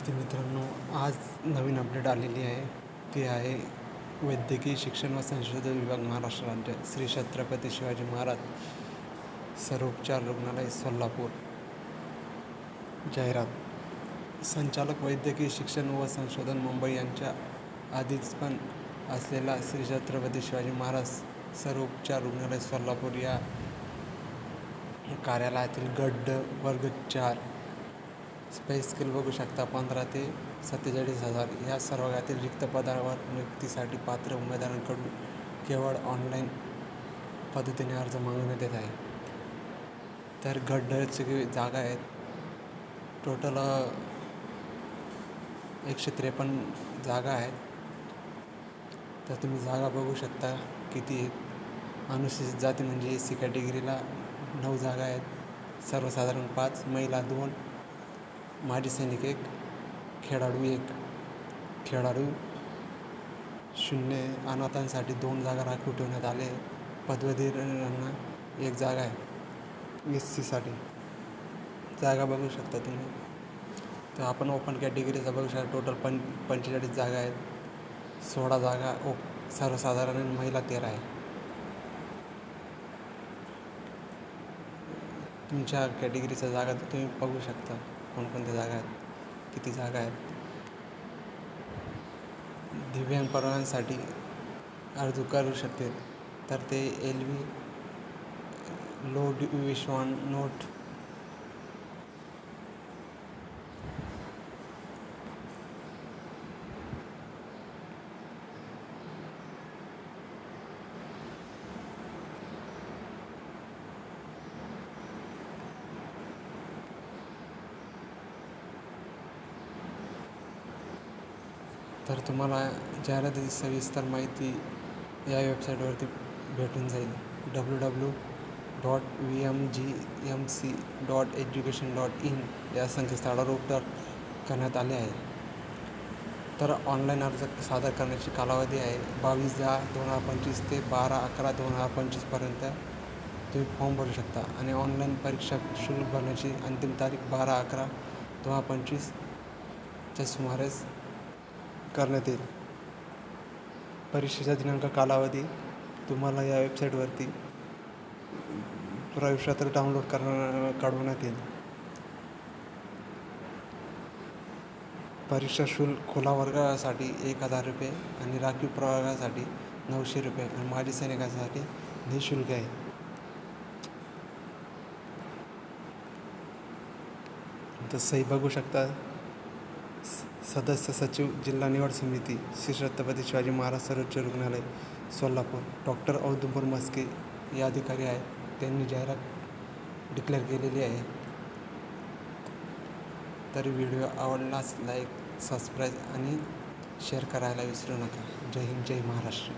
विद्यार्थी मित्रांनो, आज नवीन अपडेट आलेली आहे. ती आहे वैद्यकीय शिक्षण व संशोधन विभाग, महाराष्ट्र राज्य, श्री छत्रपती शिवाजी महाराज सर्वोपचार रुग्णालय, सोलापूर. जाहिरात. संचालक वैद्यकीय शिक्षण व संशोधन, मुंबई यांच्या आधीच पण असलेला श्री छत्रपती शिवाजी महाराज सर्वोपचार रुग्णालय, सोलापूर या कार्यालयातील गट वर्ग 4 पे स्केल बघू शकता. 15 ते 47,000 या सर्वांगातील रिक्त पदावर नियुक्तीसाठी पात्र उमेदवारांकडून केवळ ऑनलाईन पद्धतीने अर्ज मागवण्यात येत आहे. तर गट ची जागा आहेत. टोटल 153 जागा आहेत. तर तुम्ही जागा बघू शकता किती आहेत. अनुसूचित जाती म्हणजे SC कॅटेगरीला 9 जागा आहेत. सर्वसाधारण 5, महिला 2, माजी सैनिक 1, खेळाडू 1, खेळाडू 0, अनाथांसाठी 2 जागा राखीव ठेवण्यात आले. पदवीधरांना 1 जागा आहे. SC साठी जागा बघू शकता तुम्ही. तर आपण ओपन कॅटेगरीचा बघू शकता. टोटल 45 जागा आहेत. 16 जागा सर्वसाधारण आणि महिला 13 आहे. तुमच्या कॅटेगरीच्या जागा तुम्ही बघू शकता कोणकोणत्या जागा आहेत, किती जागा आहेत. दिव्यांग परवान्यासाठी अर्ज करू शकते. तर ते LV लो विश्वान नोट तर तुम्हाला जाहिरातीची सविस्तर माहिती या वेबसाईटवरती भेटून जाईल. www.vmgmc.education.in या संकेतस्थळावर उपलब्ध करण्यात आले आहे. तर ऑनलाईन अर्ज सादर करण्याची कालावधी आहे 22/10/2025 ते 12/11/2025 तुम्ही फॉर्म भरू शकता. आणि ऑनलाईन परीक्षा शुल्क भरण्याची अंतिम तारीख 12/11/2025 सुमारेस करण्यात येईल. परीक्षेचा दिनांक, कालावधी तुम्हाला या वेबसाईटवरती प्रवेशपत्र डाउनलोड काढवण्यात येईल. परीक्षा शुल्क खुला वर्गासाठी 1,000 रुपये आणि राखीव प्रवर्गासाठी 900 रुपये आणि माजी सैनिकांसाठी निःशुल्क आहे. तर सही बघू शकता. सदस्य सचिव, जिल्हा निवड समिती, श्री छत्रपती शिवाजी महाराज सर्वोच्च रुग्णालय, सोलापूर, डॉक्टर औदुंबर मस्के हे अधिकारी आहेत. त्यांनी जाहिरात डिक्लेअर केलेली आहे. तर व्हिडिओ आवडल्यास लाईक, सबस्क्राईब आणि शेअर करायला विसरू नका. जय हिंद, जय महाराष्ट्र.